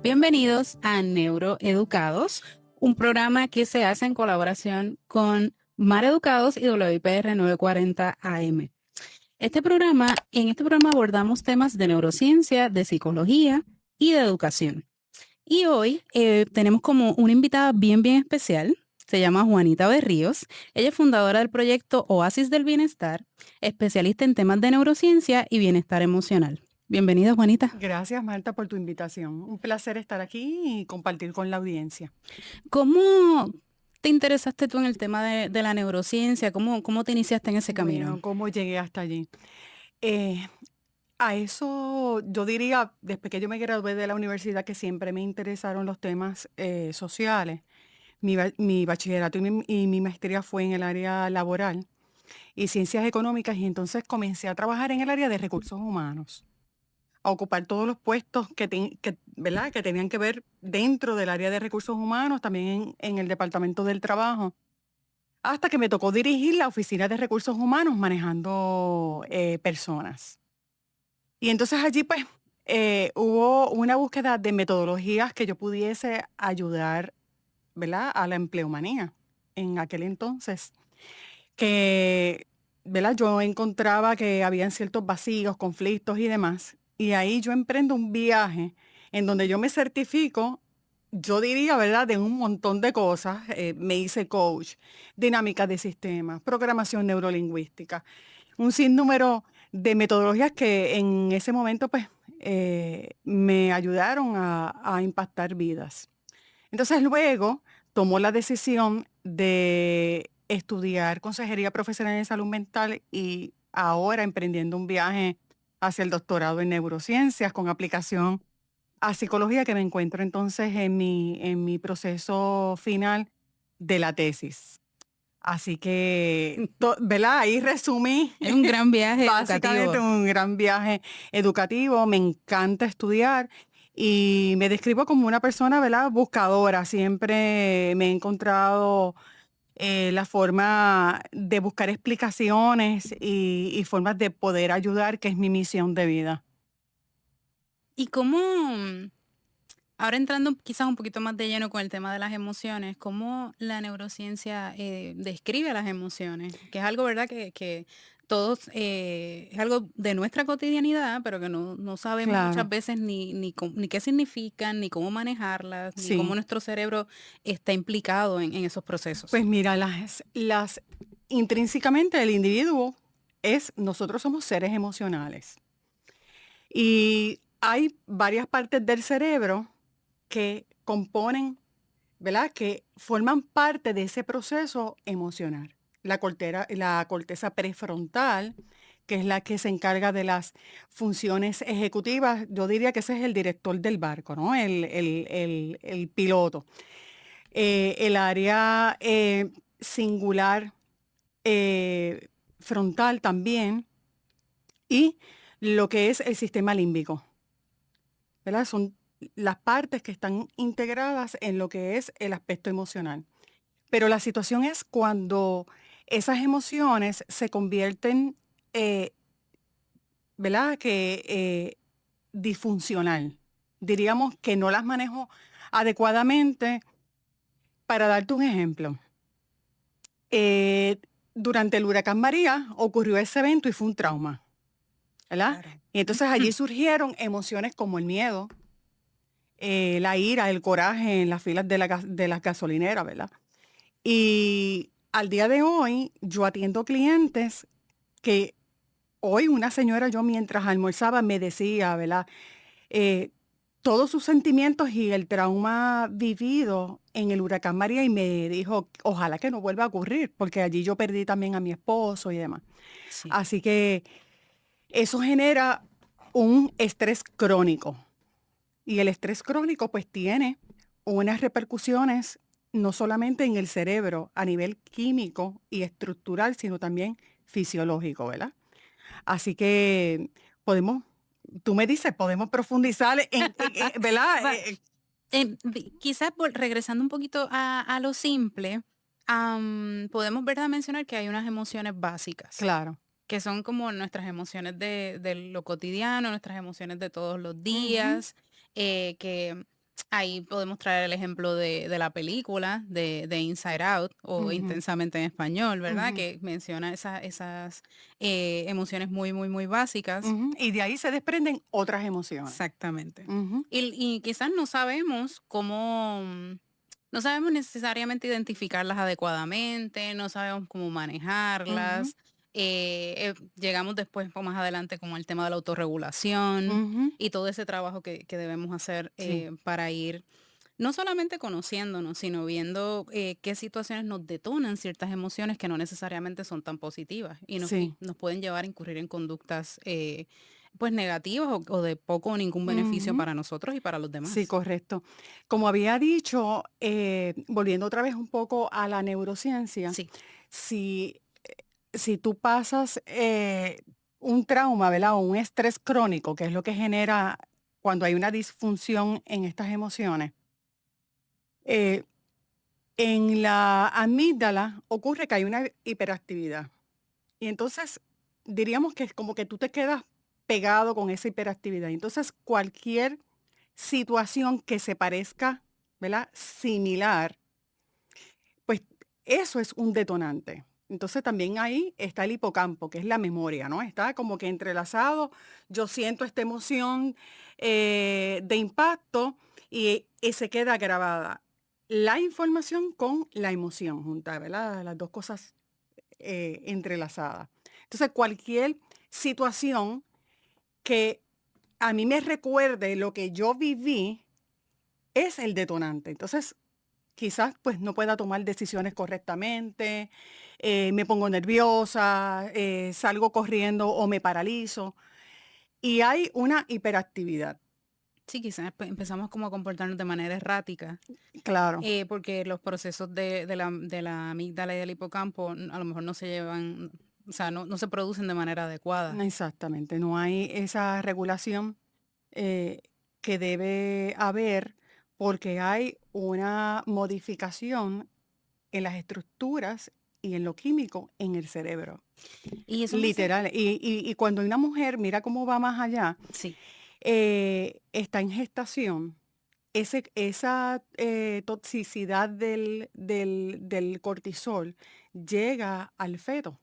Bienvenidos a Neuroeducados, un programa que se hace en colaboración con Mar Educados y WIPR 940 AM. En este programa abordamos temas de neurociencia, de psicología y de educación. Y hoy tenemos como una invitada bien especial. Se llama Juanita Berríos. Ella es fundadora del proyecto Oasis del Bienestar, especialista en temas de neurociencia y bienestar emocional. Bienvenida, Juanita. Gracias, Marta, por tu invitación. Un placer estar aquí y compartir con la audiencia. ¿Cómo te interesaste tú en el tema de la neurociencia? ¿Cómo te iniciaste en ese camino? Bueno, ¿cómo llegué hasta allí? Eh, a eso yo diría, desde que yo me gradué de la universidad, que siempre me interesaron los temas sociales. Mi bachillerato y mi maestría fue en el área laboral y ciencias económicas, y entonces comencé a trabajar en el área de recursos humanos, a ocupar todos los puestos ¿verdad? Que tenían que ver dentro del área de recursos humanos, también en el departamento del trabajo. Hasta que me tocó dirigir la oficina de recursos humanos manejando personas. Y entonces allí pues hubo una búsqueda de metodologías que yo pudiese ayudar, ¿verdad? A la empleomanía en aquel entonces. Que, ¿verdad? Yo encontraba que habían ciertos vacíos, conflictos y demás. Y ahí yo emprendo un viaje en donde yo me certifico, yo diría, ¿verdad?, de un montón de cosas. Me hice coach, dinámica de sistemas, programación neurolingüística, un sinnúmero de metodologías que en ese momento, pues, me ayudaron a impactar vidas. Entonces luego tomó la decisión de estudiar consejería profesional en salud mental y ahora emprendiendo un viaje hacia el doctorado en neurociencias con aplicación a psicología, que me encuentro entonces en mi proceso final de la tesis. Así que, ¿verdad? Ahí resumí Es un gran viaje básicamente educativo. un gran viaje educativo. Me encanta estudiar y me describo como una persona, ¿verdad?, buscadora. Siempre me he encontrado la forma de buscar explicaciones y formas de poder ayudar, que es mi misión de vida. ¿Y ahora entrando quizás un poquito más de lleno con el tema de las emociones, cómo la neurociencia describe las emociones? Que es algo, ¿verdad? Que todos, es algo de nuestra cotidianidad, pero que no sabemos muchas Claro, veces ni qué significan, ni cómo manejarlas, ni cómo sí. nuestro cerebro está implicado en esos Pues procesos. mira, intrínsecamente el individuo nosotros somos seres emocionales. Y hay varias partes del cerebro que componen, ¿verdad? Que forman parte de ese proceso emocional. La corteza prefrontal, que es la que se encarga de las funciones ejecutivas. Yo diría que ese es el director del barco, ¿no? El piloto. El área singular eh, frontal también, y lo que es el sistema límbico, ¿verdad? Son las partes que están integradas en lo que es el aspecto emocional. Pero la situación es cuando esas emociones se convierten, eh, ¿verdad?, que disfuncional. Diríamos que no las manejo adecuadamente. Para darte un ejemplo, eh, durante el huracán María ocurrió ese evento y fue un trauma, ¿verdad? Claro. Y entonces allí surgieron emociones como el miedo, la ira, el coraje en las filas de las gasolineras, ¿verdad? Y al día de hoy yo atiendo clientes que hoy una señora, yo mientras almorzaba me decía, ¿verdad? Eh, todos sus sentimientos y el trauma vivido en el huracán María, y me dijo, ojalá que no vuelva a ocurrir, porque allí yo perdí también a mi esposo y demás. Sí. Así que eso genera un estrés crónico. Y el estrés crónico pues tiene unas repercusiones no solamente en el cerebro a nivel químico y estructural, sino también fisiológico, ¿verdad? Así que podemos, tú me dices, podemos profundizar ¿verdad? Va, quizás regresando un poquito a lo simple, podemos, ¿verdad?, mencionar que hay unas emociones básicas, Claro. que son como nuestras emociones de lo cotidiano, nuestras emociones de todos los Ujú. días, que Ahí podemos traer el ejemplo de la película de Inside Out o Ujú, Intensamente en español, ¿verdad? ujú, Que menciona esas emociones muy, muy, muy básicas. ujú. Y de ahí se desprenden otras emociones. Exactamente. Ujú, Y quizás no sabemos cómo, no sabemos necesariamente identificarlas adecuadamente, no sabemos cómo ujú, manejarlas. Llegamos después, más adelante, como el tema de la autorregulación ujú. y todo ese trabajo que debemos hacer Sí, para ir no solamente conociéndonos, sino viendo qué situaciones nos detonan ciertas emociones que no necesariamente son tan positivas y sí. nos pueden llevar a incurrir en conductas pues negativas o de poco o ningún beneficio Ujú. para nosotros y para los Sí, demás. correcto. Como había dicho, volviendo otra vez un poco a la neurociencia, Sí, si, si tú pasas un trauma, ¿verdad? O un estrés crónico, que es lo que genera cuando hay una disfunción en estas emociones, eh, en la amígdala ocurre que hay una hiperactividad. Y entonces diríamos que es como que tú te quedas pegado con esa hiperactividad. Entonces cualquier situación que se parezca, ¿verdad? Similar, pues eso es un detonante. Entonces también ahí está el hipocampo, que es la memoria, ¿no? Está como que entrelazado. Yo siento esta emoción de impacto y se queda grabada la información con la emoción junta, ¿verdad? Las dos cosas entrelazadas. Entonces cualquier situación que a mí me recuerde lo que yo viví es el detonante. Entonces, quizás pues no pueda tomar decisiones correctamente, me pongo nerviosa, salgo corriendo o me paralizo. Y hay una hiperactividad, sí, quizás empezamos como a comportarnos de manera errática, claro, porque los procesos de la amígdala y del hipocampo a lo mejor no se llevan, o sea, no se producen de manera adecuada. exactamente. No hay esa regulación eh, que debe haber porque hay una modificación en las estructuras y en lo químico en el cerebro. Y eso me hace, Literal. Y cuando una mujer, mira cómo va más allá, sí. está en gestación, esa toxicidad del cortisol llega al feto.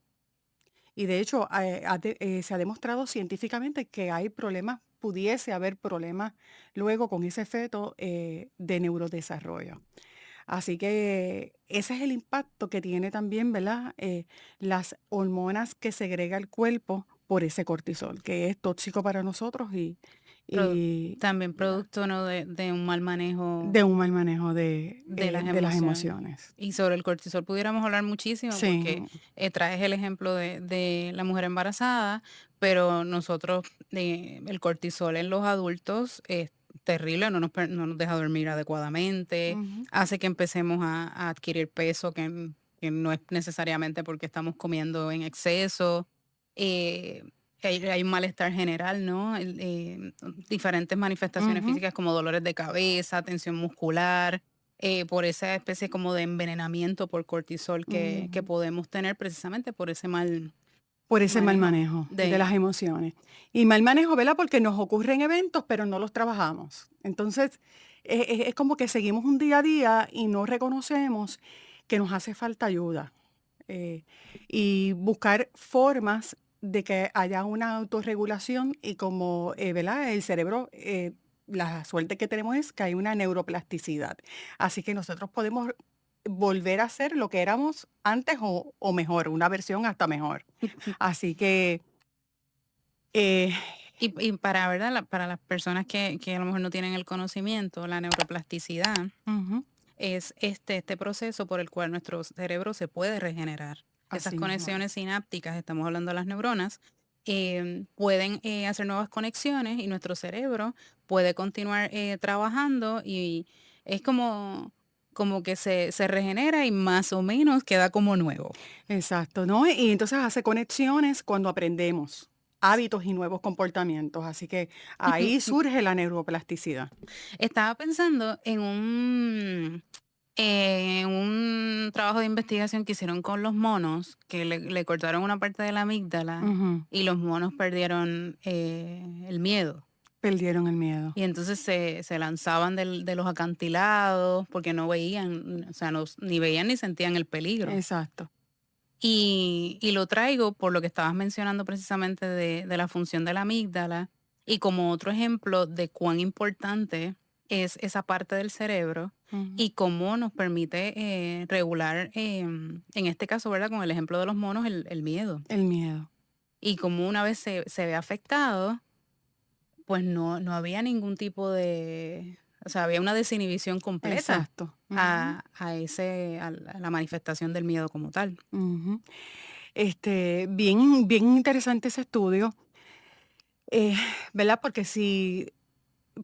Y de hecho, se ha demostrado científicamente que hay problemas, pudiese haber problemas luego con ese feto de neurodesarrollo. Así que ese es el impacto que tiene también, ¿verdad? Las hormonas que segrega el cuerpo por ese cortisol, que es tóxico para nosotros Produ y También ¿verdad? producto, ¿no?, de un mal manejo De un mal manejo de las de las emociones. emociones. Y sobre el cortisol pudiéramos hablar muchísimo porque, Sí. traes el ejemplo de la mujer embarazada, pero nosotros, el cortisol en los adultos es terrible, no nos deja dormir adecuadamente, Ujú, hace que empecemos a adquirir peso que no es necesariamente porque estamos comiendo en exceso, eh, hay un malestar general, ¿no? Diferentes manifestaciones ujú, físicas como dolores de cabeza, tensión muscular, por esa especie como de envenenamiento por cortisol que ujú. podemos tener precisamente por ese mal Por ese mal manejo manejo de las de emociones. Y mal manejo, ¿verdad? Porque nos ocurren eventos, pero no los trabajamos. Entonces, es como que seguimos un día a día y no reconocemos que nos hace falta ayuda. eh, y buscar formas de que haya una autorregulación y como, ¿verdad? El cerebro, la suerte que tenemos es que hay una neuroplasticidad. Así que nosotros podemos volver a ser lo que éramos antes o mejor, una versión hasta mejor. Así que, eh, y para, ¿verdad? Para las personas que a lo mejor no tienen el conocimiento, la neuroplasticidad ujú, es este proceso por el cual nuestro cerebro se puede regenerar. Esas así mismo es. conexiones sinápticas, estamos hablando de las neuronas, pueden hacer nuevas conexiones y nuestro cerebro puede continuar trabajando y es como que se regenera y más o menos queda como nuevo. Exacto, ¿no? Y entonces hace conexiones cuando aprendemos hábitos y nuevos comportamientos. Así que ahí surge la neuroplasticidad. Estaba pensando en un trabajo de investigación que hicieron con los monos, que le cortaron una parte de la amígdala Ujú. y los monos perdieron el miedo. Perdieron el miedo. Y entonces se lanzaban de los acantilados porque no veían, o sea, ni veían ni sentían el peligro. Exacto. Y lo traigo por lo que estabas mencionando precisamente de la función de la amígdala y como otro ejemplo de cuán importante es esa parte del cerebro Ujú. y cómo nos permite regular, en este caso, ¿verdad? Con el ejemplo de los monos, el miedo. El miedo. Y como una vez se ve afectado, pues no había ningún tipo de, o sea, había una desinhibición completa Exacto. Ujú. a la manifestación del miedo como tal. Ujú. Bien, bien interesante ese estudio, ¿verdad? Porque si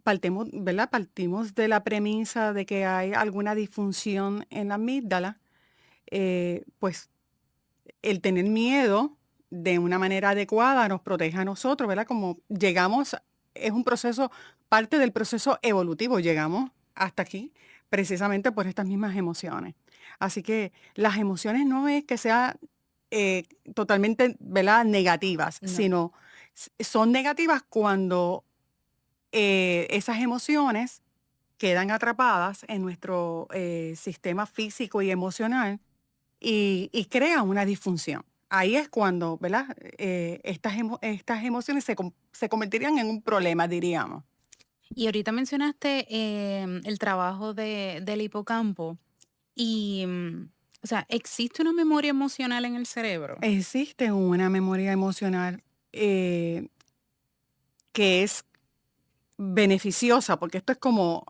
partimos, ¿verdad? Partimos de la premisa de que hay alguna disfunción en la amígdala, pues el tener miedo de una manera adecuada nos protege a nosotros, ¿verdad? Como llegamos, es un proceso, parte del proceso evolutivo, llegamos hasta aquí precisamente por estas mismas emociones. Así que las emociones no es que sean totalmente, ¿verdad? Negativas, No. sino son negativas cuando esas emociones quedan atrapadas en nuestro sistema físico y emocional y crea una disfunción. Ahí es cuando, ¿verdad? Estas emociones se convertirían en un problema, diríamos. Y ahorita mencionaste el trabajo del hipocampo y, o sea, ¿existe una memoria emocional en el cerebro? Existe una memoria emocional eh, que es beneficiosa, porque esto es como,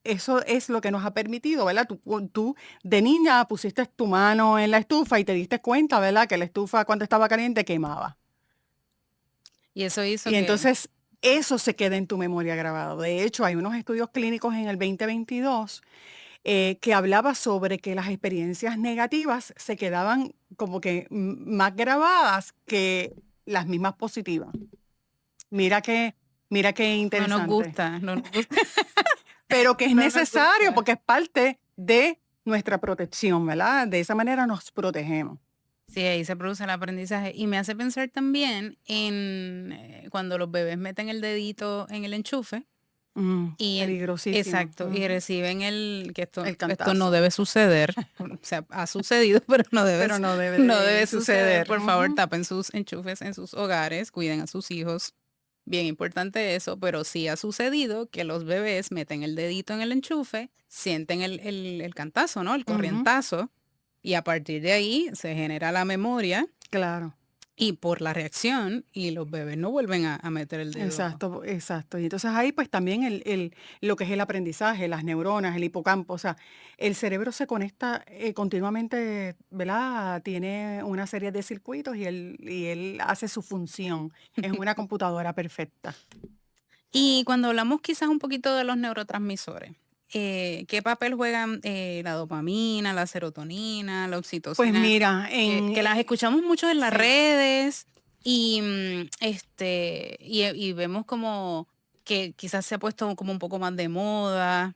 eso es lo que nos ha permitido, ¿verdad? Tú de niña pusiste tu mano en la estufa y te diste cuenta, ¿verdad? Que la estufa cuando estaba caliente quemaba. Y eso hizo Y que, entonces eso se queda en tu memoria grabado. De hecho, hay unos estudios clínicos en el 2022 que hablaba sobre que las experiencias negativas se quedaban como que más grabadas que las mismas positivas. Mira qué, mira qué no nos interesante. gusta, no nos gusta, Pero que es no nos necesario gusta. porque es parte de nuestra protección, ¿verdad? De esa manera nos protegemos. Sí, ahí se produce el aprendizaje. Y me hace pensar también en cuando los bebés meten el dedito en el enchufe y Peligrosísimo. exacto, y reciben que El esto no cantazo. debe suceder. O sea, ha sucedido, pero Pero no debe no de debe suceder. suceder. Por favor, Ujú. tapen sus enchufes en sus hogares, cuiden a sus hijos. Bien importante eso, pero sí ha sucedido que los bebés meten el dedito en el enchufe, sienten el cantazo, ¿no? El Ujú. corrientazo, y a partir de ahí se genera la memoria Claro. y por la reacción, y los bebés no vuelven a meter el dedo. Exacto, exacto. Y entonces ahí pues también lo que es el aprendizaje, las neuronas, el hipocampo, o sea, el cerebro se conecta continuamente, ¿verdad? Tiene una serie de circuitos y él hace su función. Es una computadora perfecta. Y cuando hablamos quizás un poquito de los neurotransmisores, ¿qué papel juegan la dopamina, la serotonina, la Pues oxitocina? mira, Que las escuchamos mucho en las sí. redes y, y vemos como que quizás se ha puesto como un poco más de moda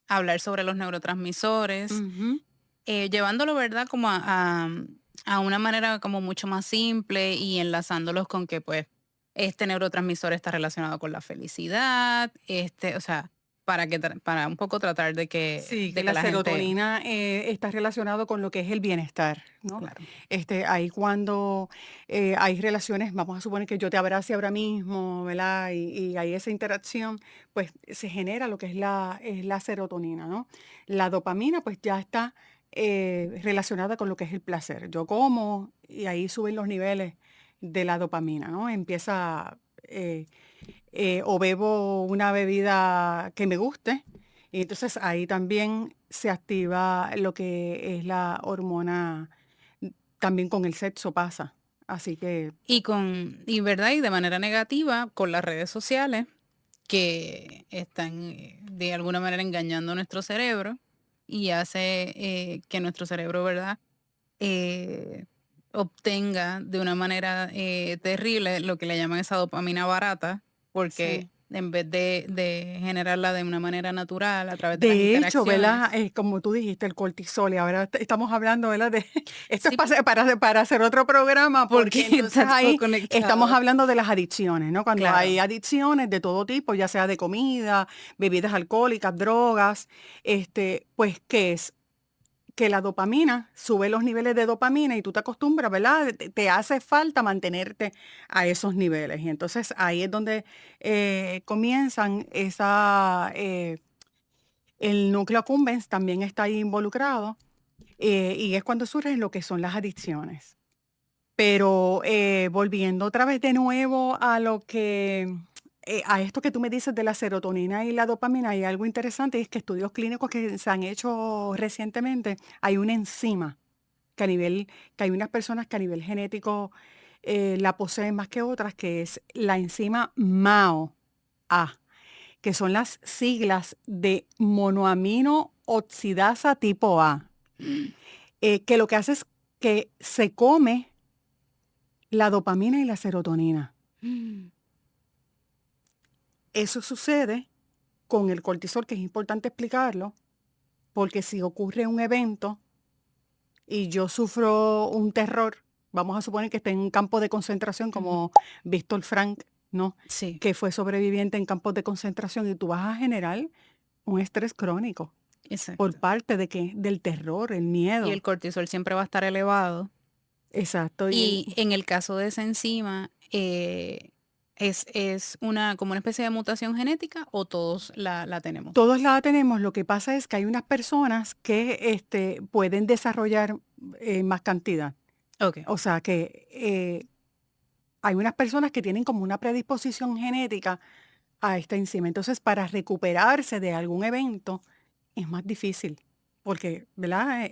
hablar sobre los neurotransmisores, Ujú. llevándolo, ¿verdad? Como a una manera como mucho más simple y enlazándolos con que pues este neurotransmisor está relacionado con la felicidad, o sea, para un poco tratar Sí, que de que la la gente, serotonina está relacionado con lo que es el bienestar, ¿no? claro. Ahí cuando hay relaciones, vamos a suponer que yo te abrace ahora mismo, ¿verdad? Y hay esa interacción, pues se genera lo que es la serotonina, ¿no? La dopamina, pues ya está relacionada con lo que es el placer. Yo como y ahí suben los niveles de la dopamina, ¿no? Empieza, o bebo una bebida que me guste, y entonces ahí también se activa lo que es la hormona, también con el sexo pasa. Así que Y verdad, y de manera negativa con las redes sociales que están de alguna manera engañando nuestro cerebro y hace que nuestro cerebro, ¿verdad? eh, obtenga de una manera terrible lo que le llaman esa dopamina barata, porque sí. en vez de generarla de una manera natural a través de las De hecho, ¿verdad? interacciones. Como tú dijiste, el cortisol, y ahora estamos hablando, ¿verdad? Esto es Sí, para hacer otro programa, porque porque entonces está todo ahí estamos conectado. hablando de las adicciones, ¿no? Cuando hay Claro. adicciones de todo tipo, ya sea de comida, bebidas alcohólicas, drogas, pues, ¿qué es? Que la dopamina, sube los niveles de dopamina y tú te acostumbras, ¿verdad? Te hace falta mantenerte a esos niveles. Y entonces ahí es donde comienzan el núcleo accumbens también está ahí involucrado, y es cuando surgen lo que son las adicciones. Pero volviendo otra vez de nuevo a esto que tú me dices de la serotonina y la dopamina, hay algo interesante, y es que estudios clínicos que se han hecho recientemente, hay una enzima que hay unas personas que a nivel genético la poseen más que otras, que es la enzima MAO-A, que son las siglas de monoamino oxidasa tipo A, que lo que hace es que se come la dopamina y la serotonina. Eso sucede con el cortisol, que es importante explicarlo, porque si ocurre un evento y yo sufro un terror, vamos a suponer que esté en un campo de concentración Ujú. como Víctor Frank, ¿no? Sí, Que fue sobreviviente en campos de concentración, y tú vas a generar un estrés crónico por exacto. parte de qué, del terror, el Y miedo. el cortisol siempre va a estar elevado. Exacto. Y en el caso de esa enzima, es una, como una especie de mutación genética o todos la tenemos. Todos la tenemos. Lo que pasa es que hay unas personas que pueden desarrollar más cantidad. Ok. O sea que hay unas personas que tienen como una predisposición genética a esta enzima. Entonces, para recuperarse de algún evento es más difícil, porque, ¿verdad?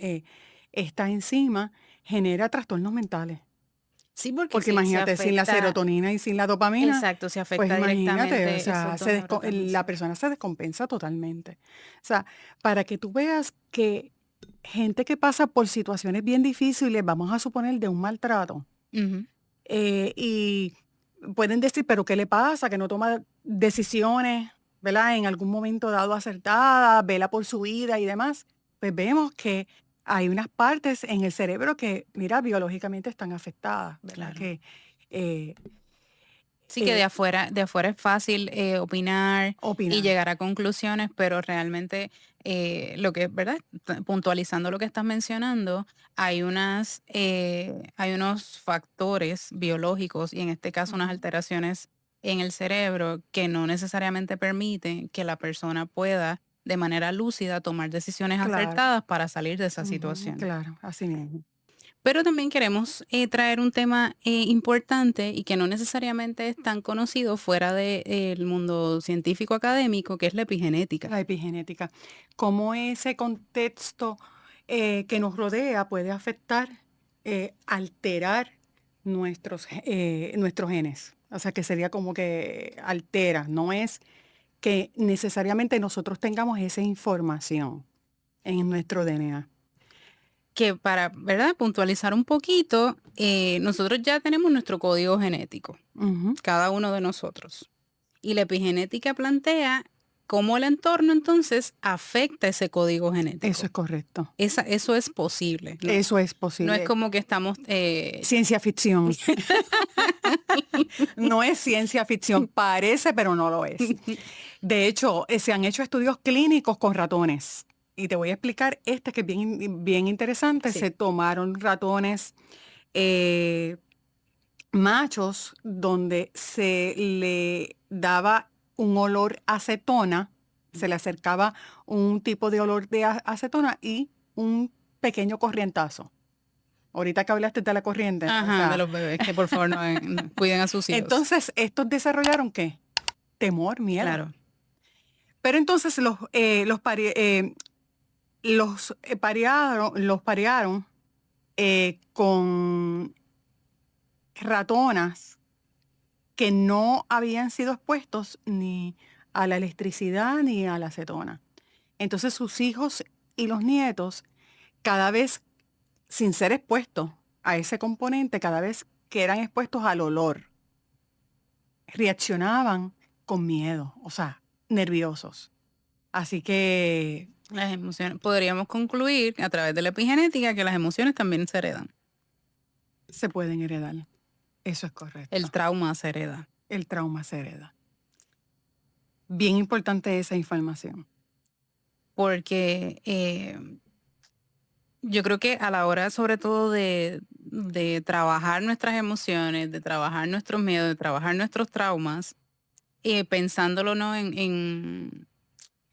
Esta enzima genera trastornos mentales. Sí, porque Porque si se imagínate, sin la afecta, serotonina y sin la dopamina, exacto, se pues afecta imagínate, o directamente esos sea, dos la neurotransmisores. persona se descompensa totalmente. O sea, para que tú veas que gente que pasa por situaciones bien difíciles, vamos a suponer de un maltrato, Ujú. y pueden decir, pero ¿qué le pasa? Que no toma decisiones, ¿verdad? En algún momento dado acertadas, vela por su vida y demás. Pues vemos que hay unas partes en el cerebro que, mira, biológicamente están afectadas, ¿verdad? Claro. Eh, Sí que eh, de afuera es fácil opinar y opinar. llegar a conclusiones, pero realmente lo que, ¿verdad? Puntualizando lo que estás mencionando, hay unos factores biológicos y en este caso unas Ujú. alteraciones en el cerebro que no necesariamente permiten que la persona pueda de manera lúcida tomar decisiones Claro, acertadas para salir de esa ujú, situación. claro, así mismo. Pero también queremos traer un tema importante y que no necesariamente es tan conocido fuera del mundo científico académico, que es la epigenética. La epigenética. Cómo ese contexto que nos rodea puede afectar, alterar nuestros genes. O sea, que sería como que altera, no es que necesariamente nosotros tengamos esa información en nuestro DNA. Que para, ¿verdad? Puntualizar un poquito, nosotros ya tenemos nuestro código genético, Ujú. cada uno de nosotros. Y la epigenética plantea cómo el entorno entonces afecta ese código Eso genético. es correcto. Eso es posible, ¿no? Eso es No es posible. como que estamos... Ciencia ficción. No es ciencia ficción, parece, pero no lo es. De hecho, se han hecho estudios clínicos con ratones. Y te voy a explicar que es bien, bien interesante. Sí. Se tomaron ratones eh, machos donde se le daba un olor a acetona, se le acercaba un tipo de olor de acetona y un pequeño corrientazo. Ahorita que hablaste de la corriente, o Ajá, de sea, los bebés, que por favor no cuiden a sus hijos. entonces estos desarrollaron ¿qué? Temor, miedo. Claro. Pero entonces los parearon con ratonas que no habían sido expuestos ni a la electricidad ni a la acetona. Entonces sus hijos y los nietos, cada vez sin ser expuestos a ese componente, cada vez que eran expuestos al olor, reaccionaban con miedo, o sea, nerviosos. Así que Las emociones, podríamos concluir a través de la epigenética que las emociones también se heredan. se pueden heredar. Eso es El correcto. trauma se hereda. El trauma se hereda. Bien importante esa información. Porque yo creo que a la hora, sobre todo, de trabajar nuestras emociones, de trabajar nuestros miedos, de trabajar nuestros traumas, pensándolo, ¿no? En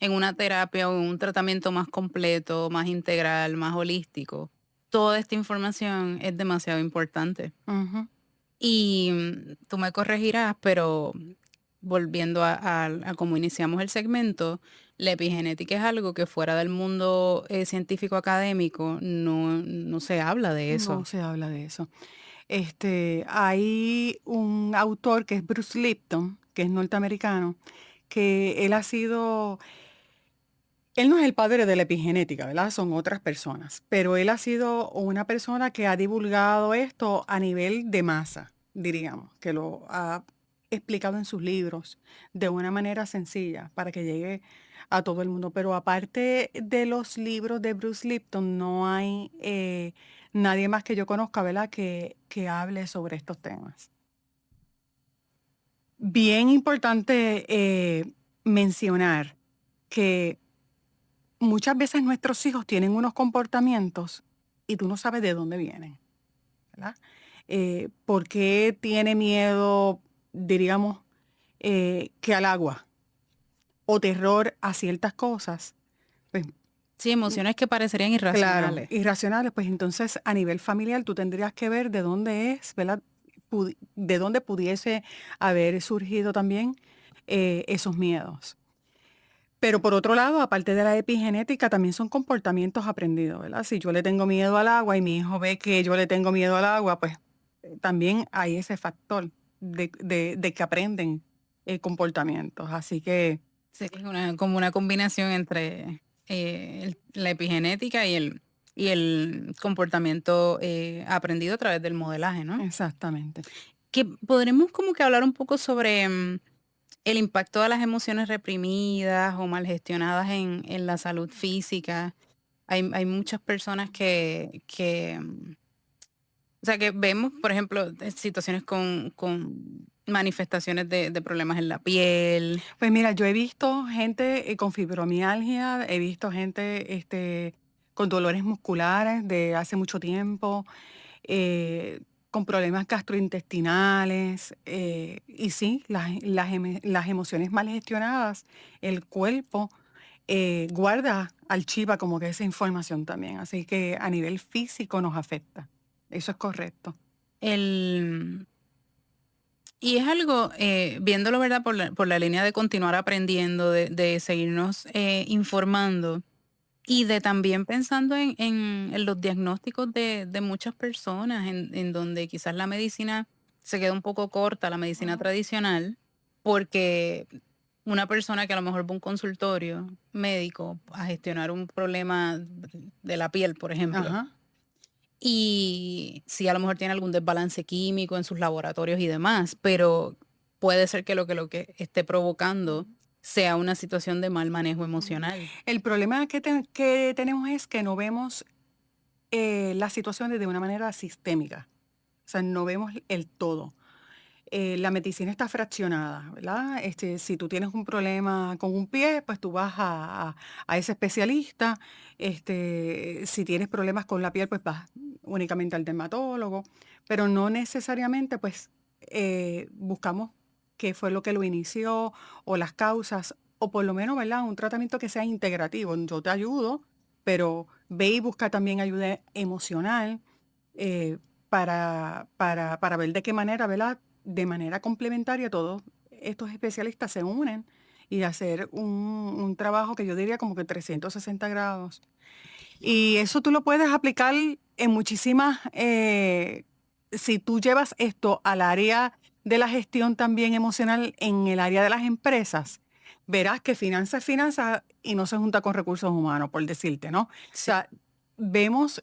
una terapia o en un tratamiento más completo, más integral, más holístico, toda esta información es demasiado importante. Ujú. Y tú me corregirás, pero volviendo a cómo iniciamos el segmento, la epigenética es algo que fuera del mundo científico académico no se habla de No eso. se habla de eso. Hay un autor que es Bruce Lipton, que es norteamericano, que él no es el padre de la epigenética, ¿verdad? Son otras personas, pero él ha sido una persona que ha divulgado esto a nivel de masa, diríamos, que lo ha explicado en sus libros de una manera sencilla para que llegue a todo el mundo. Pero aparte de los libros de Bruce Lipton, no hay nadie más que yo conozca, ¿verdad?, que hable sobre estos temas. Bien importante mencionar que muchas veces nuestros hijos tienen unos comportamientos y tú no sabes de dónde vienen, ¿verdad? ¿Por qué tiene miedo, diríamos, que al agua o terror a ciertas cosas? Pues Sí, emociones que parecerían claro, irracionales. irracionales, pues entonces a nivel familiar tú tendrías que ver de dónde es, ¿verdad? De dónde pudiese haber surgido también esos miedos. Pero por otro lado, aparte de la epigenética, también son comportamientos aprendidos, ¿verdad? Si yo le tengo miedo al agua y mi hijo ve que yo le tengo miedo al agua, pues también hay ese factor de que aprenden comportamientos. Así que Sí, es como una combinación entre la epigenética y el comportamiento aprendido a través del modelaje, ¿no? exactamente. Que podremos como que hablar un poco sobre el impacto de las emociones reprimidas o mal gestionadas en la salud física. Hay muchas personas o sea, que vemos, por ejemplo, situaciones con manifestaciones de problemas en la piel. Pues mira, yo he visto gente con fibromialgia, he visto gente con dolores musculares de hace mucho tiempo, eh, con problemas gastrointestinales, y sí, las emociones mal gestionadas, el cuerpo guarda, archiva como que esa información también, así que a nivel físico nos afecta. Eso es correcto. El, y es algo, viéndolo, ¿verdad? Por la línea de continuar aprendiendo, de seguirnos informando y de también pensando en los diagnósticos de muchas personas, en donde quizás la medicina se queda un poco corta, la medicina Ujú. tradicional, porque una persona que a lo mejor va a un consultorio médico a gestionar un problema de la piel, por ejemplo, Ajá. y sí, a lo mejor tiene algún desbalance químico en sus laboratorios y demás, pero puede ser que lo que esté provocando sea una situación de mal manejo emocional. El problema que tenemos es que no vemos las situaciones de una manera sistémica, o sea, no vemos el todo. La medicina está fraccionada, ¿verdad? Si tú tienes un problema con un pie, pues tú vas a ese especialista. Si tienes problemas con la piel, pues vas únicamente al dermatólogo, pero no necesariamente, pues, buscamos qué fue lo que lo inició o las causas, o por lo menos, ¿verdad? Un tratamiento que sea integrativo. Yo te ayudo, pero ve y busca también ayuda emocional para ver de qué manera, ¿verdad? De manera complementaria, todos estos especialistas se unen y hacer un trabajo que yo diría como que 360 grados. Y eso tú lo puedes aplicar en muchísimas, si tú llevas esto al área de la gestión también emocional en el área de las empresas, verás que finanzas es finanzas y no se junta con recursos humanos, por decirte, ¿no? O Sí. sea, vemos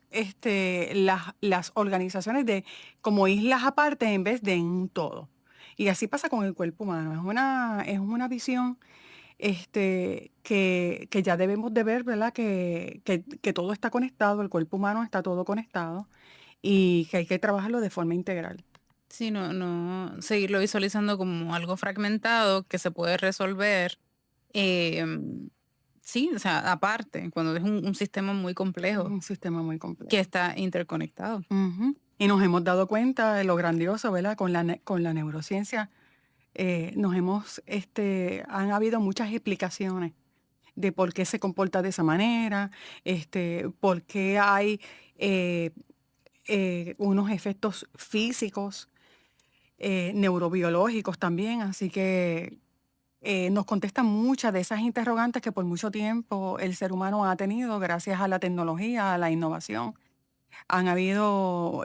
las organizaciones como islas aparte en vez de en un todo. Y así pasa con el cuerpo humano. Es una visión que ya debemos de ver, ¿verdad? Que todo está conectado, el cuerpo humano está todo conectado y que hay que trabajarlo de forma integral. Sí, no seguirlo visualizando como algo fragmentado que se puede resolver. em, sí, o sea, aparte, cuando es un sistema muy Es complejo un sistema muy que complejo. está interconectado. Ujú. Y nos hemos dado cuenta de lo grandioso, ¿verdad? Con la neurociencia, han habido muchas explicaciones de por qué se comporta de esa manera, por qué hay eh, unos efectos físicos, neurobiológicos también. Así que nos contestan muchas de esas interrogantes que por mucho tiempo el ser humano ha tenido gracias a la tecnología, a la innovación. Han habido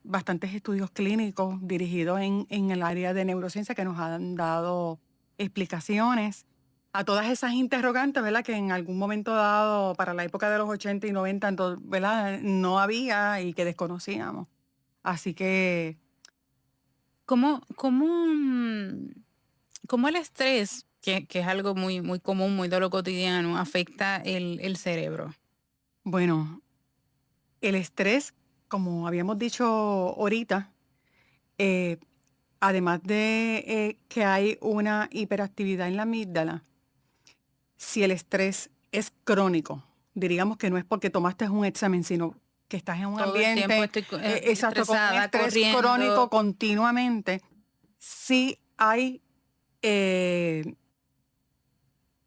bastantes estudios clínicos dirigidos en el área de neurociencia que nos han dado explicaciones a todas esas interrogantes, ¿verdad? Que en algún momento dado, para la época de los 80 y 90, ¿verdad? No había y que desconocíamos. Así que, ¿Cómo cómo el estrés, que es algo muy común, muy de lo cotidiano, afecta el cerebro? bueno, el estrés, como habíamos dicho ahorita, eh, además de que hay una hiperactividad en la amígdala, si el estrés es crónico, diríamos que no es porque tomaste un examen, sino que estás en un Todo el tiempo ambiente, estoy exacto, con un estresada, estrés crónico corriendo. continuamente, sí hay, eh,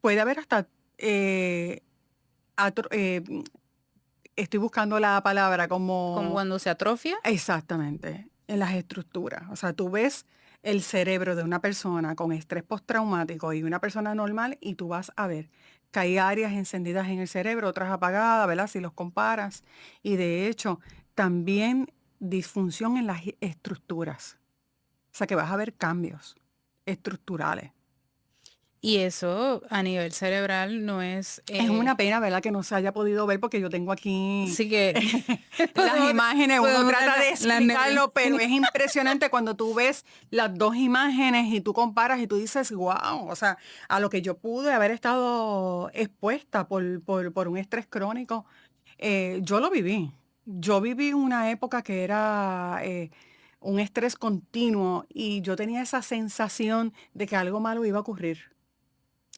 puede haber hasta, eh, atro- eh, estoy buscando la palabra Como como cuando se atrofia. exactamente, en las estructuras. O sea, tú ves el cerebro de una persona con estrés postraumático y una persona normal y tú vas a ver que hay áreas encendidas en el cerebro, otras apagadas, ¿verdad? Si los comparas. Y de hecho, también disfunción en las estructuras. O sea, que vas a ver cambios estructurales. Y eso a nivel cerebral no es, Es una pena, ¿verdad? Que no se haya podido ver porque yo tengo aquí sí que las podemos, imágenes. Uno podemos ver trata de la explicarlo, pero es impresionante cuando tú ves las dos imágenes y tú comparas y tú dices, wow, o sea, a lo que yo pude haber estado expuesta por un estrés crónico, yo lo viví. Yo viví una época que era un estrés continuo y yo tenía esa sensación de que algo malo iba a ocurrir.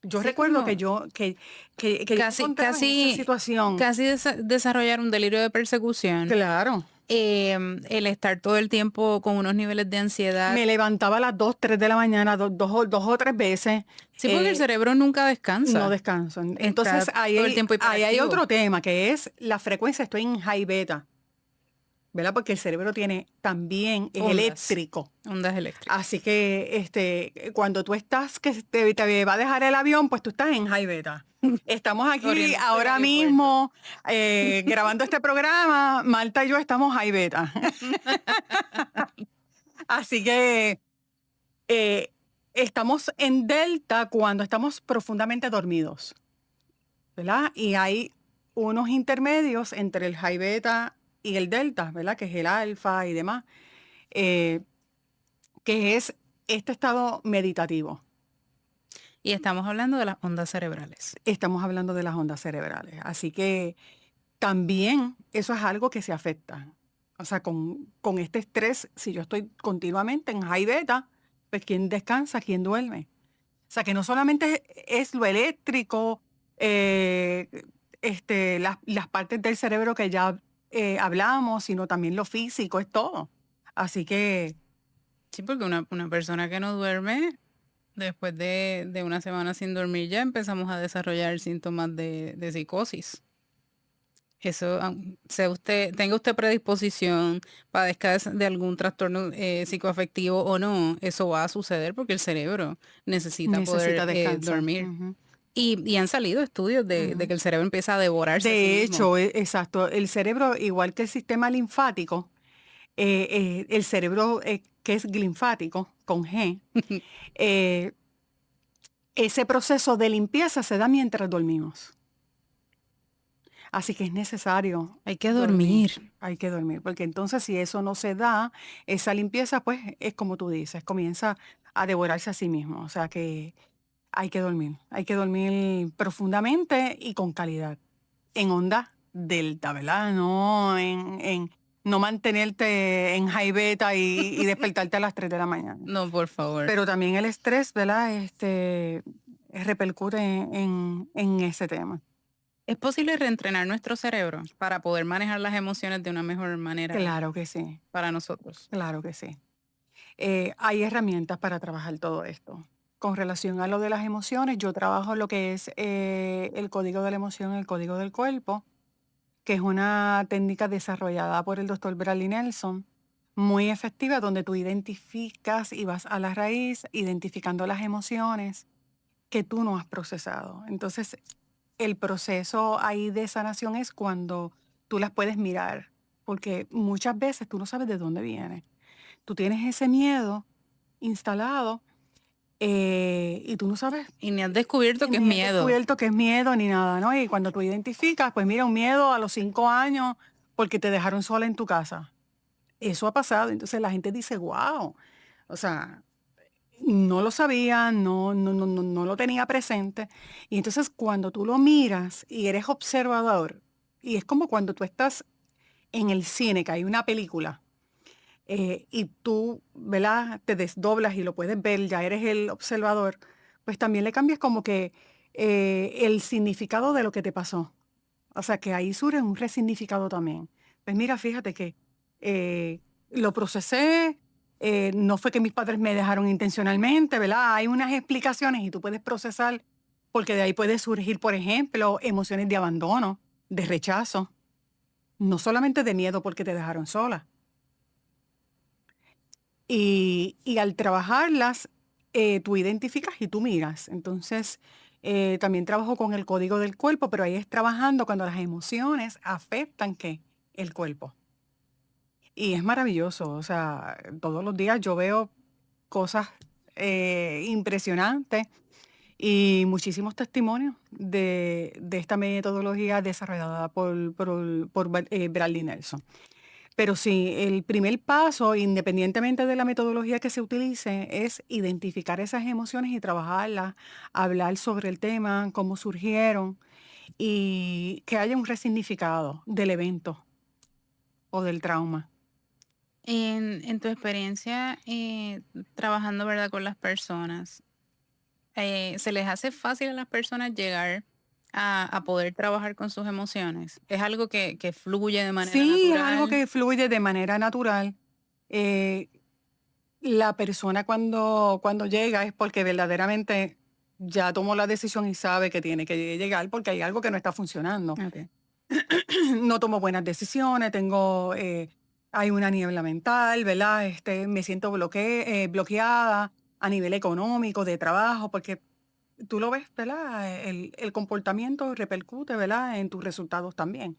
Yo sí, recuerdo como que yo me casi, encontraba en esa casi, situación. casi desarrollar un delirio de persecución. Claro. El estar todo el tiempo con unos niveles de ansiedad. Me levantaba a las 2, 3 de la mañana, dos o tres veces. Sí, porque el cerebro nunca No descansa. descanso. Entonces, Está todo el tiempo ahí hay hiperactivo. otro tema que es la frecuencia. Estoy en high beta, ¿verdad? Porque el cerebro también es Ondas, eléctrico. ondas eléctricas. Así que cuando tú estás, que te va a dejar el avión, pues tú estás en high beta. Estamos aquí Corriendo por el ahora aeropuerto. mismo grabando este programa. Marta y yo estamos high beta. Así que eh, estamos en delta cuando estamos profundamente dormidos, ¿verdad? Y hay unos intermedios entre el high beta y el delta, ¿verdad? Que es el alfa y demás, eh, que es este estado meditativo. Y estamos hablando de las ondas cerebrales. Estamos hablando de las ondas cerebrales. Así que también eso es algo que se afecta. O sea, con este estrés, si yo estoy continuamente en high beta, pues ¿quién descansa? ¿Quién duerme? O sea, que no solamente es lo eléctrico, eh, las partes del cerebro que ya hablamos, sino también lo físico, es todo. Así que Sí, porque una persona que no duerme, después de una semana sin dormir, ya empezamos a desarrollar síntomas de psicosis. Eso, tenga usted predisposición, padezca de algún trastorno psicoafectivo o no, eso va a suceder porque el cerebro necesita poder necesita descansar. dormir. Ujú, Y han salido estudios de ujú. que el cerebro empieza a devorarse a sí De mismo. hecho, exacto, el cerebro, igual que el sistema linfático, el cerebro que es linfático, con G, eh, ese proceso de limpieza se da mientras dormimos. Así que es necesario Hay que dormir, dormir. hay que dormir, porque entonces si eso no se da, esa limpieza, pues es como tú dices, comienza a devorarse a sí mismo. O sea que hay que dormir profundamente y con calidad, en onda delta, ¿verdad? No mantenerte en high beta y despertarte a las 3 de la mañana. No, por favor. Pero también el estrés, ¿verdad? Repercute en ese tema. ¿Es posible reentrenar nuestro cerebro para poder manejar las emociones de una mejor manera Claro que sí, para nosotros? claro que sí. Hay herramientas para trabajar todo esto. Con relación a lo de las emociones, yo trabajo lo que es el código de la emoción, el código del cuerpo, que es una técnica desarrollada por el doctor Bradley Nelson, muy efectiva, donde tú identificas y vas a la raíz, identificando las emociones que tú no has procesado. Entonces, el proceso ahí de sanación es cuando tú las puedes mirar, porque muchas veces tú no sabes de dónde viene. Tú tienes ese miedo instalado y tú no sabes, Y ni has descubierto que es ni has miedo. descubierto que es miedo ni nada, ¿no? Y cuando tú identificas, pues mira, un miedo a los 5 años porque te dejaron sola en tu casa. Eso ha pasado. Entonces la gente dice, wow, o sea, no lo sabía, no lo tenía presente. Y entonces cuando tú lo miras y eres observador, y es como cuando tú estás en el cine, que hay una película, y tú, ¿verdad? Te desdoblas y lo puedes ver, ya eres el observador, pues también le cambias como que el significado de lo que te pasó. O sea, que ahí surge un resignificado también. Pues mira, fíjate que lo procesé, no fue que mis padres me dejaron intencionalmente, ¿verdad? Hay unas explicaciones y tú puedes procesar, porque de ahí puede surgir, por ejemplo, emociones de abandono, de rechazo, no solamente de miedo porque te dejaron sola. Y al trabajarlas, tú identificas y tú miras. Entonces, también trabajo con el código del cuerpo, pero ahí es trabajando cuando las emociones afectan ¿qué? El cuerpo. Y es maravilloso, o sea, todos los días yo veo cosas impresionantes y muchísimos testimonios de esta metodología desarrollada por Bradley Nelson. Pero sí, el primer paso, independientemente de la metodología que se utilice, es identificar esas emociones y trabajarlas, hablar sobre el tema, cómo surgieron y que haya un resignificado del evento o del trauma. En tu experiencia trabajando, ¿verdad?, con las personas, ¿se les hace fácil a las personas llegar a poder trabajar con sus emociones? ¿Es algo que fluye de manera Sí, es algo natural? que fluye de manera natural. Eh, la persona cuando llega es porque verdaderamente ya tomó la decisión y sabe que tiene que llegar porque hay algo que no está funcionando. Ok. No tomo buenas decisiones, hay una niebla mental, ¿verdad? Me siento bloqueada a nivel económico, de trabajo, porque tú lo ves, ¿verdad? El comportamiento repercute, ¿verdad? En tus resultados también.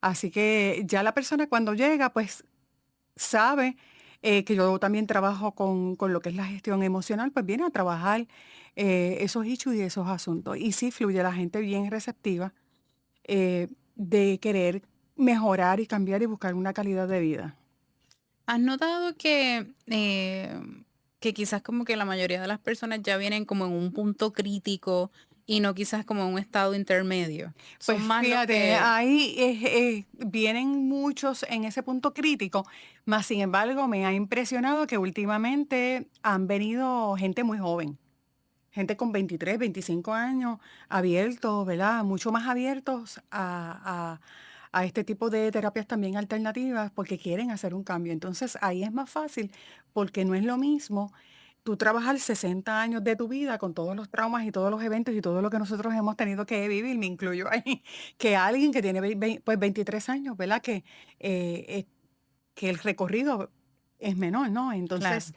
Así que ya la persona cuando llega, pues sabe que yo también trabajo con lo que es la gestión emocional, pues viene a trabajar esos issues y esos asuntos. Y sí fluye la gente bien receptiva de querer mejorar y cambiar y buscar una calidad de vida. ¿Has notado que quizás como que la mayoría de las personas ya vienen como en un punto crítico y no quizás como en un estado intermedio? Son Pues más los fíjate, que... ahí vienen muchos en ese punto crítico, mas sin embargo me ha impresionado que últimamente han venido gente muy joven, gente con 23, 25 años, abiertos, ¿verdad? Mucho más abiertos a este tipo de terapias también alternativas porque quieren hacer un cambio. Entonces ahí es más fácil porque no es lo mismo tú trabajar 60 años de tu vida con todos los traumas y todos los eventos y todo lo que nosotros hemos tenido que vivir, me incluyo ahí, que alguien que tiene pues 23 años, ¿verdad? Que el recorrido es menor, ¿no? Claro. Entonces,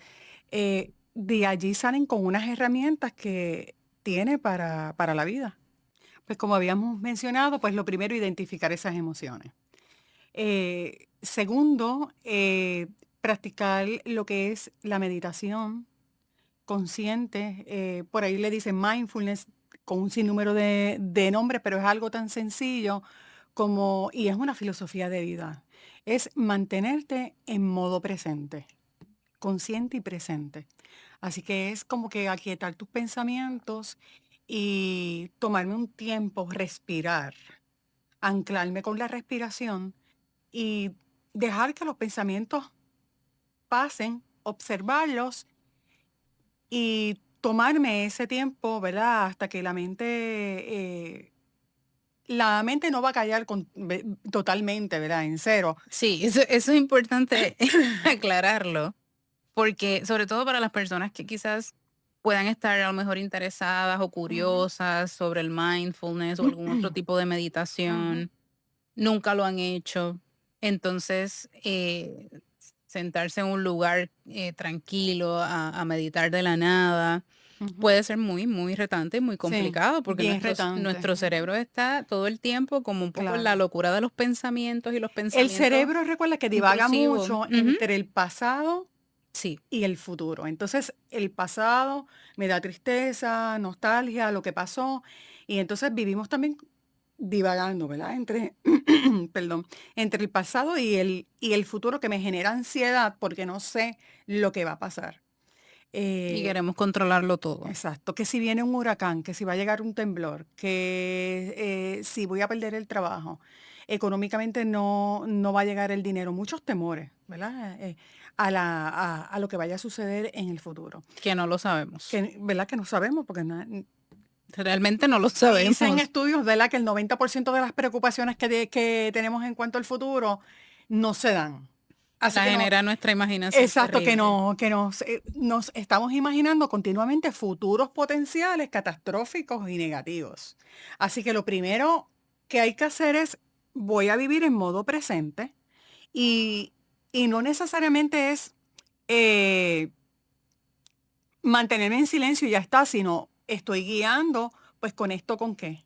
de allí salen con unas herramientas que tiene para la vida. Pues como habíamos mencionado, pues lo primero, identificar esas emociones. Segundo, practicar lo que es la meditación consciente. Por ahí le dicen mindfulness con un sinnúmero de nombres, pero es algo tan sencillo como, y es una filosofía de vida, es mantenerte en modo presente consciente y presente. Así que es como que aquietar tus pensamientos y tomarme un tiempo, respirar, anclarme con la respiración y dejar que los pensamientos pasen, observarlos y tomarme ese tiempo, ¿verdad? Hasta que la mente no va a callar totalmente, ¿verdad? En cero. Sí, eso es importante aclararlo, porque sobre todo para las personas que quizás puedan estar a lo mejor interesadas o Ujú, curiosas sobre el mindfulness o algún otro tipo de ujú, meditación, nunca lo han hecho. Entonces, sentarse en un lugar tranquilo a meditar de la nada ujú. puede ser muy, muy retante y muy Sí, complicado porque bien retante, nuestro cerebro está todo el tiempo como un poco en la claro. locura de los pensamientos y los El pensamientos cerebro, recuerda que divaga intrusivos. mucho Ujú. entre el pasado Sí, y el futuro. Entonces, el pasado me da tristeza, nostalgia, lo que pasó, y entonces vivimos también divagando, ¿verdad? Entre, perdón, entre el pasado y el futuro que me genera ansiedad porque no sé lo que va a pasar. y Eh, queremos controlarlo todo. exacto, que si viene un huracán, que si va a llegar un temblor, que si voy a perder el trabajo, económicamente no va a llegar el dinero, muchos temores, ¿verdad? A lo que vaya a suceder en el futuro. Que no lo sabemos. ¿Verdad? Que no sabemos, porque Realmente no lo dicen sabemos. estudios, ¿verdad? Que el 90% de las preocupaciones que tenemos en cuanto al futuro no se dan. Así La que no, genera nuestra imaginación exacto, terrible. que nos estamos imaginando continuamente futuros potenciales catastróficos y negativos. Así que lo primero que hay que hacer es, voy a vivir en modo presente y, y no necesariamente es eh, mantenerme en silencio y ya está, sino estoy guiando, pues conecto con qué,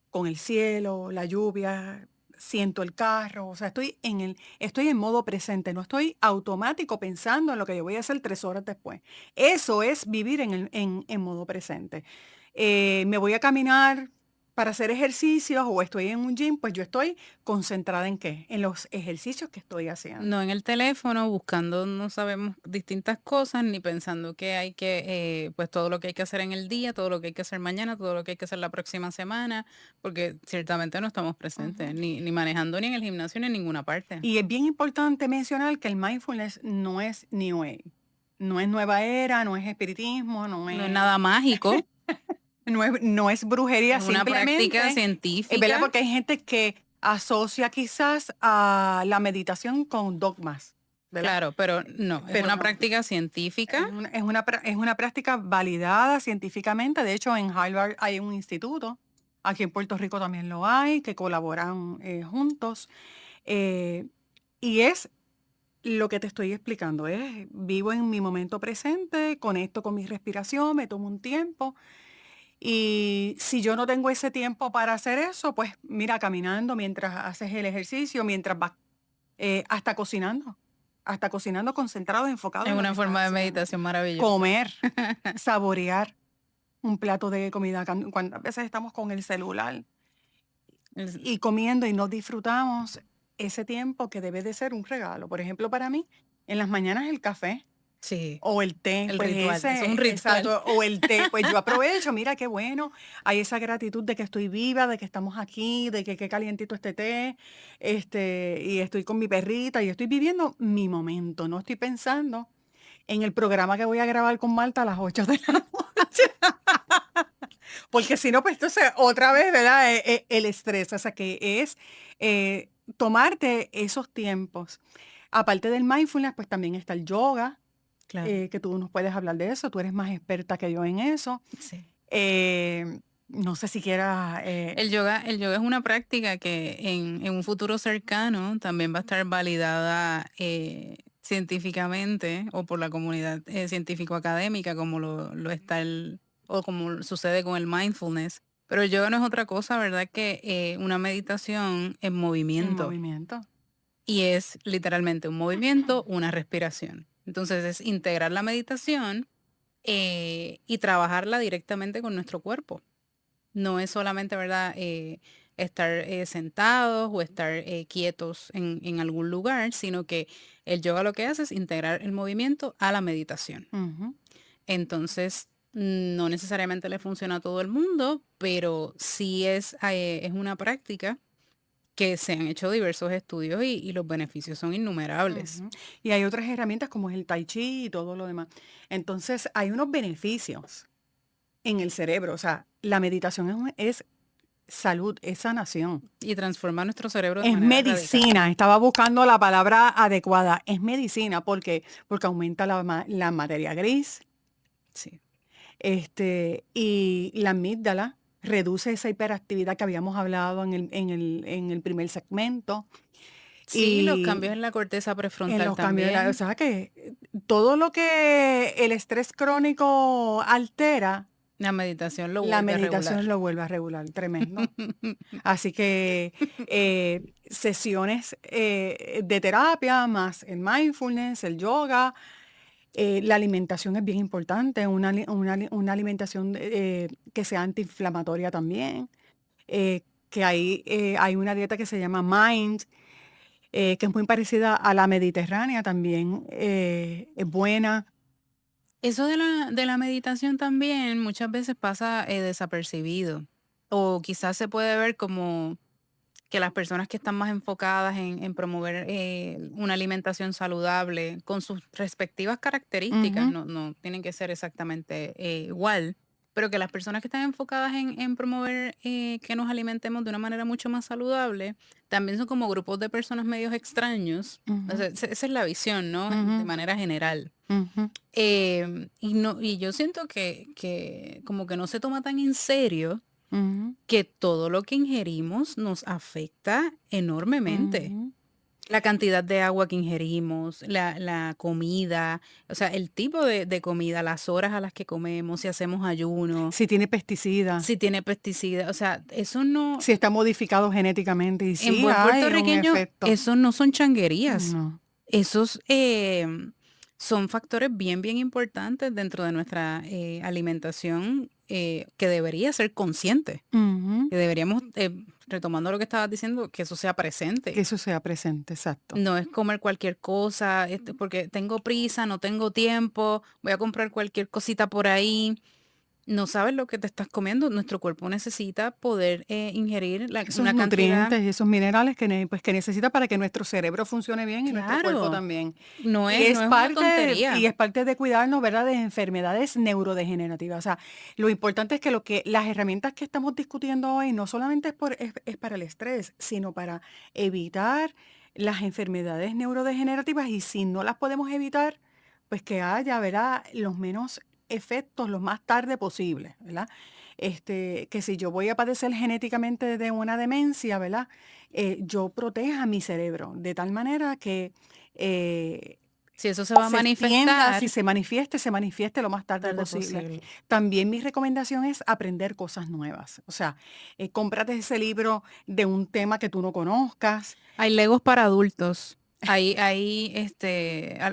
con el cielo, la lluvia, siento el carro, o sea, estoy en modo presente, no estoy automático pensando en lo que yo voy a hacer 3 horas después. Eso es vivir en modo presente. Me voy a caminar para hacer ejercicios o estoy en un gym, pues yo estoy concentrada en qué, en los ejercicios que estoy haciendo. No en el teléfono, buscando, no sabemos distintas cosas, ni pensando que hay pues todo lo que hay que hacer en el día, todo lo que hay que hacer mañana, todo lo que hay que hacer la próxima semana, porque ciertamente no estamos presentes, Ujú. ni manejando, ni en el gimnasio, ni en ninguna parte. Y es bien importante mencionar que el mindfulness no es New Age, no es nueva era, no es espiritismo, No es nada mágico, no es brujería, es una práctica simplemente, ¿verdad? científica, Porque hay gente que asocia quizás a la meditación con dogmas, ¿verdad? claro, pero no, es Pero una no, práctica científica. es una práctica validada científicamente. De hecho, en Harvard hay un instituto, aquí en Puerto Rico también lo hay, que colaboran juntos. eh, y es lo que te estoy explicando, es vivo en mi momento presente, conecto con mi respiración, me tomo un tiempo. Y si yo no tengo ese tiempo para hacer eso, pues mira, caminando mientras haces el ejercicio, mientras vas hasta cocinando concentrado, enfocado Es en lo que una estás forma de haciendo. meditación maravillosa. Comer, saborear un plato de comida. ¿Cuántas veces estamos con el celular Es- y comiendo y no disfrutamos ese tiempo que debe de ser un regalo? Por ejemplo, para mí, en las mañanas el café. Sí, O el té, el pues ritual, eso es un ritual. exacto, o el té, pues yo aprovecho, mira qué bueno, hay esa gratitud de que estoy viva, de que estamos aquí, de que qué calientito este té, y estoy con mi perrita y estoy viviendo mi momento, no estoy pensando en el programa que voy a grabar con Marta a las 8 de la noche, porque si no, pues entonces otra vez, ¿verdad? El estrés, o sea que es eh, tomarte esos tiempos. Aparte del mindfulness, pues también está el yoga, Claro. que tú nos puedes hablar de eso, tú eres más experta que yo en eso. Sí. No sé si quieras, El yoga es una práctica que en un futuro cercano también va a estar validada científicamente o por la comunidad científico-académica, como lo está o como sucede con el mindfulness. Pero el yoga no es otra cosa, ¿verdad? Que una meditación en en movimiento. movimiento. Y es literalmente un movimiento, una respiración. Entonces es integrar la meditación y trabajarla directamente con nuestro cuerpo. No es solamente, ¿verdad? estar sentados o estar quietos en algún lugar, sino que el yoga lo que hace es integrar el movimiento a la meditación. Ujú. Entonces, no necesariamente le funciona a todo el mundo, pero sí es una práctica que se han hecho diversos estudios y los beneficios son innumerables. Ujú. Y hay otras herramientas como es el tai chi y todo lo demás. Entonces, hay unos beneficios en el cerebro. O sea, la meditación es salud, es sanación, Y transformar nuestro cerebro de es manera radical. medicina. Estaba buscando la palabra adecuada. Es medicina porque aumenta la materia gris, Sí. y la amígdala reduce esa hiperactividad que habíamos hablado en el primer segmento. Sí, los Y cambios en la corteza en prefrontal los cambios o también. sea que todo lo que el estrés crónico altera, La meditación lo la vuelve a regular. meditación lo vuelve a regular, tremendo. Así que sesiones de terapia, más el mindfulness, el yoga, la alimentación es bien importante, una alimentación que sea antiinflamatoria también, que hay una dieta que se llama Mind, que es muy parecida a la mediterránea también, es buena. Eso de la meditación también muchas veces pasa desapercibido. O quizás se puede ver como que las personas que están más enfocadas en promover una alimentación saludable con sus respectivas características, Ujú, no tienen que ser exactamente igual, pero que las personas que están enfocadas en promover que nos alimentemos de una manera mucho más saludable, también son como grupos de personas medios extraños. O ujú, sea, esa es la visión, ¿no? De ujú, manera general. ujú, Y yo siento que como que no se toma tan en serio ujú, que todo lo que ingerimos nos afecta enormemente. ujú. La cantidad de agua que ingerimos, la comida, o sea, el tipo de comida, las horas a las que comemos, si hacemos ayuno, Si tiene pesticidas, si tiene pesticidas, o sea, eso no, si está modificado genéticamente, y en sí buen hay un puertorriqueño, efecto. eso no son changuerías. No. Esos son factores bien, bien importantes dentro de nuestra alimentación que debería ser consciente. Ujú. Que deberíamos, retomando lo que estabas diciendo, que eso sea Que presente. eso sea presente, exacto. No es comer cualquier cosa, porque tengo prisa, no tengo tiempo, voy a comprar cualquier cosita por ahí. No sabes lo que te estás comiendo. Nuestro cuerpo necesita poder ingerir Esos una cantidad. nutrientes y esos minerales que necesita para que nuestro cerebro funcione bien y nuestro cuerpo Claro, también. no es una Y tontería. es parte de cuidarnos, ¿verdad?, de enfermedades neurodegenerativas. O sea, lo importante es que las herramientas que estamos discutiendo hoy no solamente es para el estrés, sino para evitar las enfermedades neurodegenerativas, y si no las podemos evitar, pues que haya, ¿verdad?, los menos efectos lo más tarde posible, ¿verdad? Que si yo voy a padecer genéticamente de una demencia, ¿verdad? Yo proteja mi cerebro de tal manera que eh, Si eso se va a se extienda, si manifestar, se manifieste lo más tarde tarde posible. posible. También mi recomendación es aprender cosas nuevas. O sea, cómprate ese libro de un tema que tú no conozcas. Hay Legos para adultos. Hay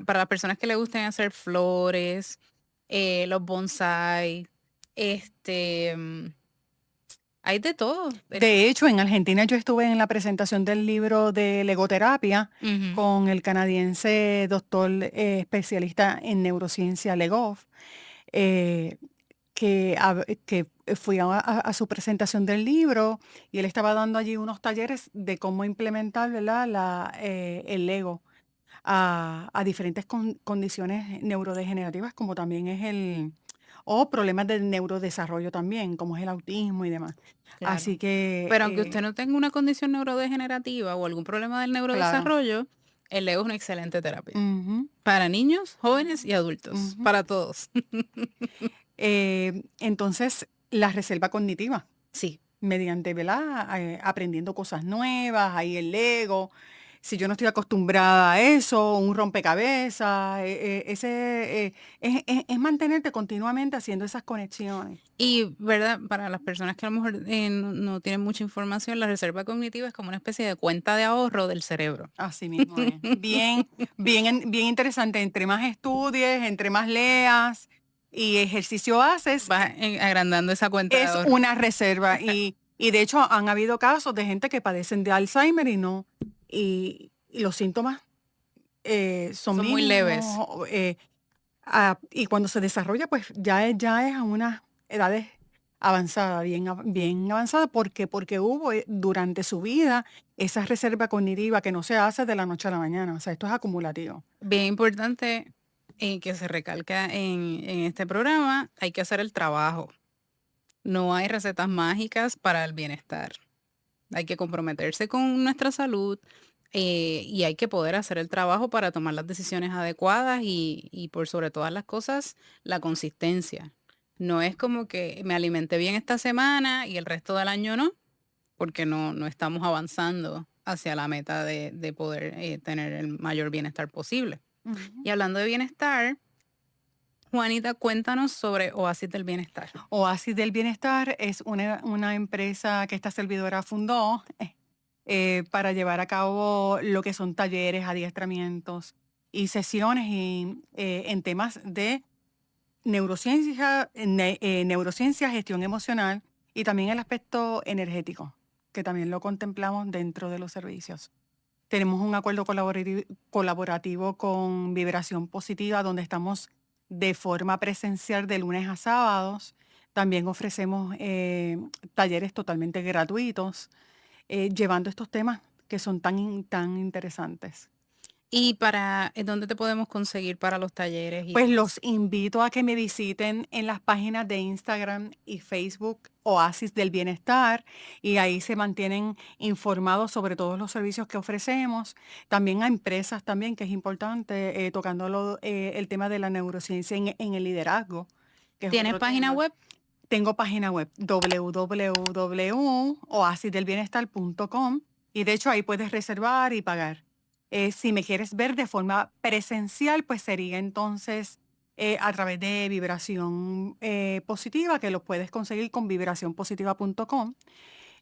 para las personas que le gusten hacer flores, los bonsai, este, mm, hay de todo. De hecho, en Argentina yo estuve en la presentación del libro de legoterapia Ujú. con el canadiense doctor especialista en neurociencia Legov, eh, que fui a su presentación del libro, y él estaba dando allí unos talleres de cómo implementar, ¿verdad?, el Lego a diferentes condiciones neurodegenerativas, como también o problemas de neurodesarrollo también, como es el autismo y demás. Así Claro. que, Pero aunque usted no tenga una condición neurodegenerativa o algún problema del claro. neurodesarrollo, el Lego es una excelente terapia. Ujú, Para niños, jóvenes y adultos, ujú. para todos. Entonces, la reserva cognitiva, Sí. mediante, ¿verdad?, aprendiendo cosas nuevas, ahí el Lego. Si yo no estoy acostumbrada a eso, un rompecabezas, es mantenerte continuamente haciendo esas conexiones. Y, ¿verdad? Para las personas que a lo mejor no tienen mucha información, la reserva cognitiva es como una especie de cuenta de ahorro del cerebro. Así mismo es. Bien, bien interesante. Entre más estudies, entre más leas y ejercicio haces, Vas agrandando esa cuenta de es ahorro. una reserva. Y Y de hecho han habido casos de gente que padecen de Alzheimer y los síntomas son Son muy leves. mínimos. Y cuando se desarrolla, pues ya es a unas edades avanzadas, bien avanzadas, porque hubo durante su vida esa reserva cognitiva que no se hace de la noche a la mañana. O sea, esto es acumulativo. Bien importante que se recalca en este programa, hay que hacer el trabajo. No hay recetas mágicas para el bienestar. Hay que comprometerse con nuestra salud y hay que poder hacer el trabajo para tomar las decisiones adecuadas y por sobre todas las cosas, la consistencia. No es como que me alimenté bien esta semana y el resto del año no, porque no estamos avanzando hacia la meta de poder tener el mayor bienestar posible. Ujú. Y hablando de bienestar, Juanita, cuéntanos sobre Oasis del Bienestar. Oasis del Bienestar es una empresa que esta servidora fundó para llevar a cabo lo que son talleres, adiestramientos y sesiones en temas de neurociencia, gestión emocional y también el aspecto energético, que también lo contemplamos dentro de los servicios. Tenemos un acuerdo colaborativo con Vibración Positiva, donde estamos de forma presencial de lunes a sábados. También ofrecemos talleres totalmente gratuitos, llevando estos temas que son tan interesantes. ¿Y para dónde te podemos conseguir para los talleres y Pues demás? los invito a que me visiten en las páginas de Instagram y Facebook Oasis del Bienestar y ahí se mantienen informados sobre todos los servicios que ofrecemos. También a empresas también, que es importante, tocando el tema de la neurociencia en el liderazgo, que es ¿Tienes otro página tema. web? Tengo página web www.oasisdelbienestar.com y de hecho ahí puedes reservar y pagar. Si me quieres ver de forma presencial, pues sería entonces a través de Vibración Positiva, que lo puedes conseguir con vibracionpositiva.com.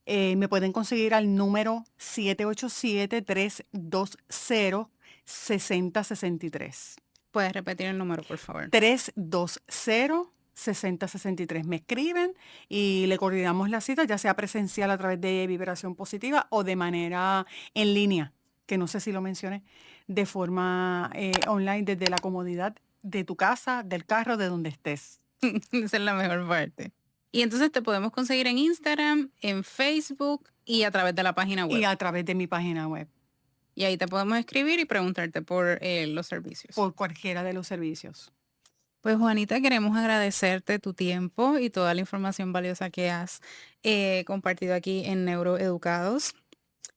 Me pueden conseguir al número 787-320-6063. Puedes repetir el número, por favor. 320-6063. Me escriben y le coordinamos la cita, ya sea presencial a través de Vibración Positiva o de manera en línea, que no sé si lo mencioné, de forma online desde la comodidad de tu casa, del carro, de donde estés. Esa es la mejor parte. Y entonces te podemos conseguir en Instagram, en Facebook y a través de la página Y web. a través de mi página web, Y ahí te podemos escribir y preguntarte por los servicios. por cualquiera de los servicios. Pues Juanita, queremos agradecerte tu tiempo y toda la información valiosa que has compartido aquí en Neuroeducados.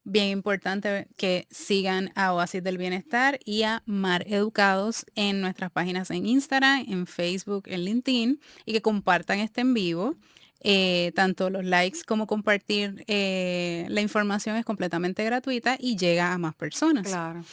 Bien importante que sigan a Oasis del Bienestar y a Mar Educados en nuestras páginas en Instagram, en Facebook, en LinkedIn y que compartan este en vivo. Tanto los likes como compartir la información es completamente gratuita y llega a más personas. Claro.